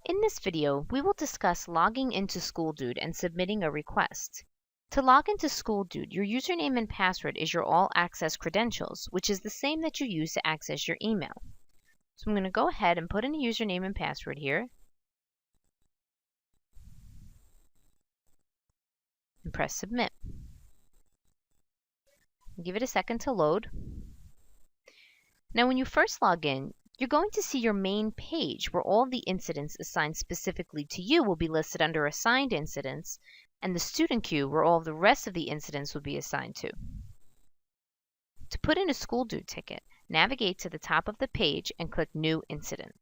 In this video, we will discuss logging into SchoolDude and submitting a request. To log into SchoolDude, your username and password is your all access credentials, which is the same that you use to access your email. So I'm going to go ahead and put in a username and password here and press submit. Give it a second to load. Now when you first log in, you're going to see your main page where all the incidents assigned specifically to you will be listed under assigned incidents, and the student queue where all the rest of the incidents will be assigned to. To put in a SchoolDude ticket, navigate to the top of the page and click New Incident.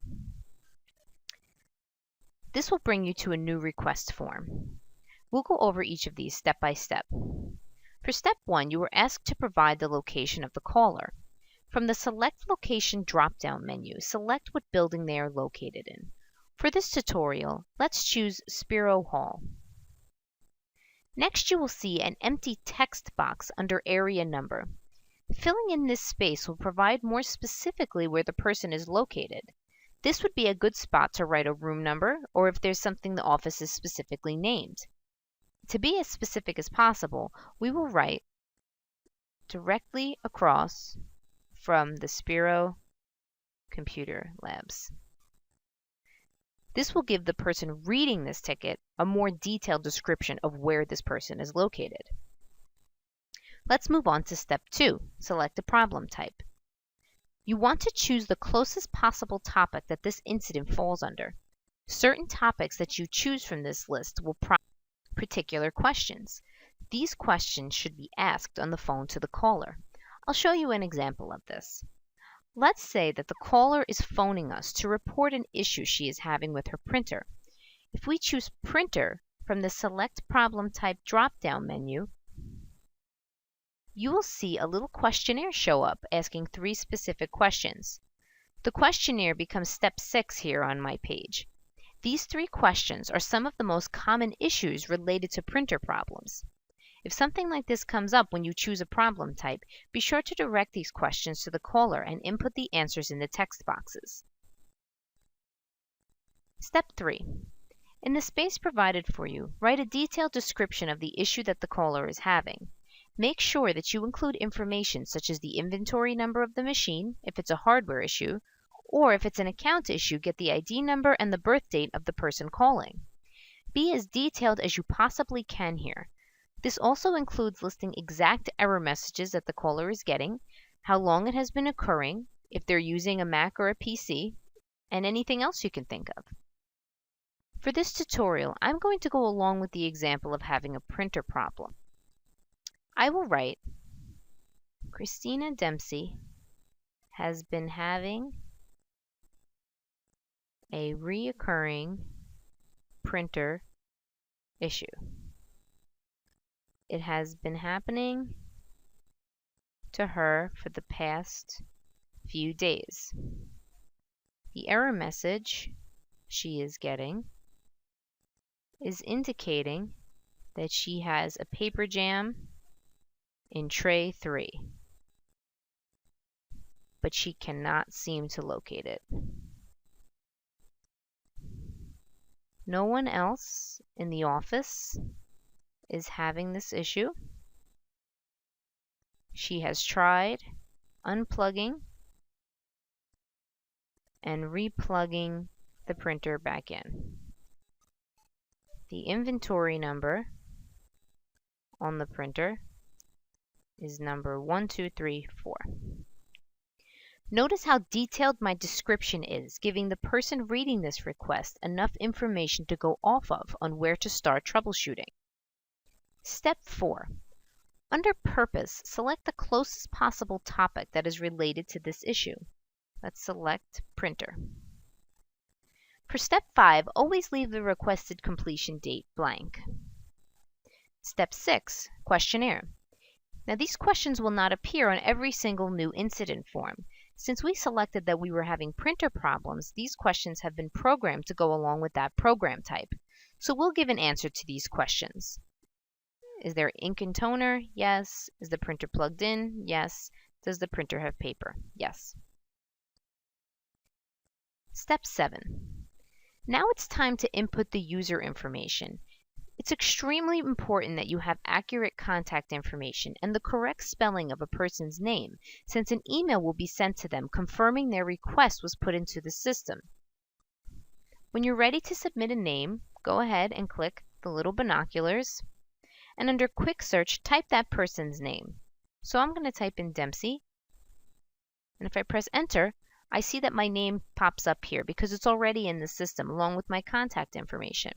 This will bring you to a new request form. We'll go over each of these step by step. For step 1, you were asked to provide the location of the caller. From the Select Location drop-down menu, select what building they are located in. For this tutorial, let's choose Spiro Hall. Next, you will see an empty text box under area number. Filling in this space will provide more specifically where the person is located. This would be a good spot to write a room number or if there's something the office is specifically named. To be as specific as possible, we will write directly across from the Spiro Computer Labs. This will give the person reading this ticket a more detailed description of where this person is located. Let's move on to step 2. Select a problem type. You want to choose the closest possible topic that this incident falls under. Certain topics that you choose from this list will prompt particular questions. These questions should be asked on the phone to the caller. I'll show you an example of this. Let's say that the caller is phoning us to report an issue she is having with her printer. If we choose Printer from the Select Problem Type drop-down menu, you will see a little questionnaire show up asking 3 specific questions. The questionnaire becomes step 6 here on my page. These 3 questions are some of the most common issues related to printer problems. If something like this comes up when you choose a problem type, be sure to direct these questions to the caller and input the answers in the text boxes. Step 3. In the space provided for you, write a detailed description of the issue that the caller is having. Make sure that you include information such as the inventory number of the machine, if it's a hardware issue, or if it's an account issue, get the ID number and the birth date of the person calling. Be as detailed as you possibly can here. This also includes listing exact error messages that the caller is getting, how long it has been occurring, if they're using a Mac or a PC, and anything else you can think of. For this tutorial, I'm going to go along with the example of having a printer problem. I will write, Christina Dempsey has been having a reoccurring printer issue. It has been happening to her for the past few days. The error message she is getting is indicating that she has a paper jam in tray 3, but she cannot seem to locate it. No one else in the office is having this issue. She has tried unplugging and replugging the printer back in. The inventory number on the printer is number 1234. Notice how detailed my description is, giving the person reading this request enough information to go off of on where to start troubleshooting. Step 4. Under Purpose, select the closest possible topic that is related to this issue. Let's select Printer. For step 5, always leave the requested completion date blank. Step 6. Questionnaire. Now these questions will not appear on every single new incident form. Since we selected that we were having printer problems, these questions have been programmed to go along with that program type. So we'll give an answer to these questions. Is there ink and toner? Yes. Is the printer plugged in? Yes. Does the printer have paper? Yes. Step 7. Now it's time to input the user information. It's extremely important that you have accurate contact information and the correct spelling of a person's name, since an email will be sent to them confirming their request was put into the system. When you're ready to submit a name, go ahead and click the little binoculars, and under Quick Search, type that person's name. So I'm going to type in Dempsey, and if I press Enter, I see that my name pops up here because it's already in the system along with my contact information.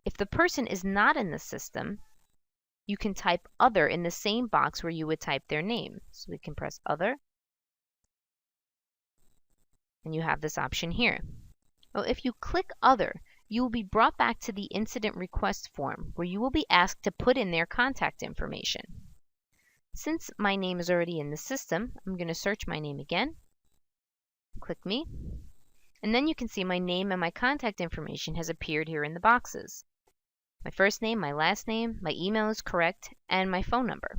If the person is not in the system, you can type Other in the same box where you would type their name. So we can press Other, and you have this option here. Well, if you click Other, you will be brought back to the incident request form where you will be asked to put in their contact information. Since my name is already in the system, I'm going to search my name again. Click Me. And then you can see my name and my contact information has appeared here in the boxes. My first name, my last name, my email is correct, and my phone number.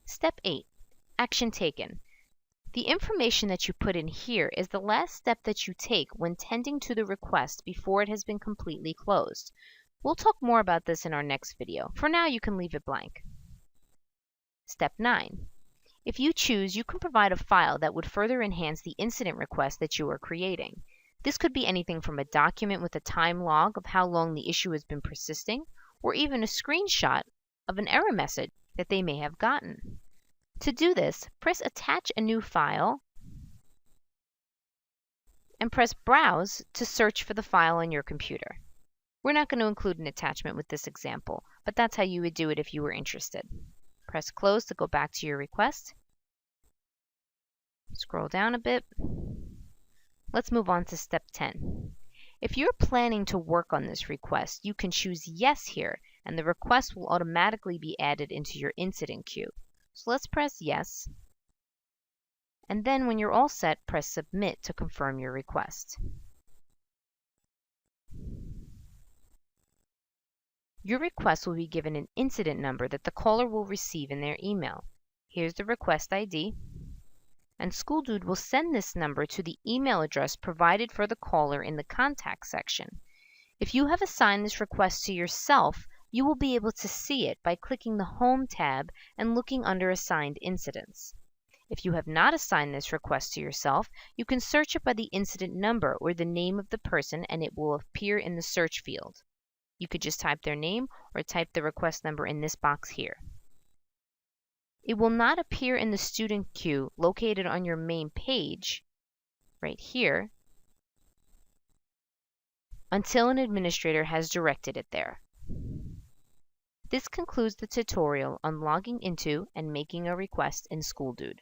Step 8. Action taken. The information that you put in here is the last step that you take when tending to the request before it has been completely closed. We'll talk more about this in our next video. For now, you can leave it blank. Step 9. If you choose, you can provide a file that would further enhance the incident request that you are creating. This could be anything from a document with a time log of how long the issue has been persisting, or even a screenshot of an error message that they may have gotten. To do this, press Attach a new file and press Browse to search for the file on your computer. We're not going to include an attachment with this example, but that's how you would do it if you were interested. Press Close to go back to your request. Scroll down a bit. Let's move on to step 10. If you're planning to work on this request, you can choose Yes here, and the request will automatically be added into your incident queue. So let's press Yes. And then when you're all set, press Submit to confirm your request. Your request will be given an incident number that the caller will receive in their email. Here's the request ID. And SchoolDude will send this number to the email address provided for the caller in the contact section. If you have assigned this request to yourself, you will be able to see it by clicking the Home tab and looking under Assigned Incidents. If you have not assigned this request to yourself, you can search it by the incident number or the name of the person, and it will appear in the search field. You could just type their name or type the request number in this box here. It will not appear in the student queue located on your main page, right here, until an administrator has directed it there. This concludes the tutorial on logging into and making a request in SchoolDude.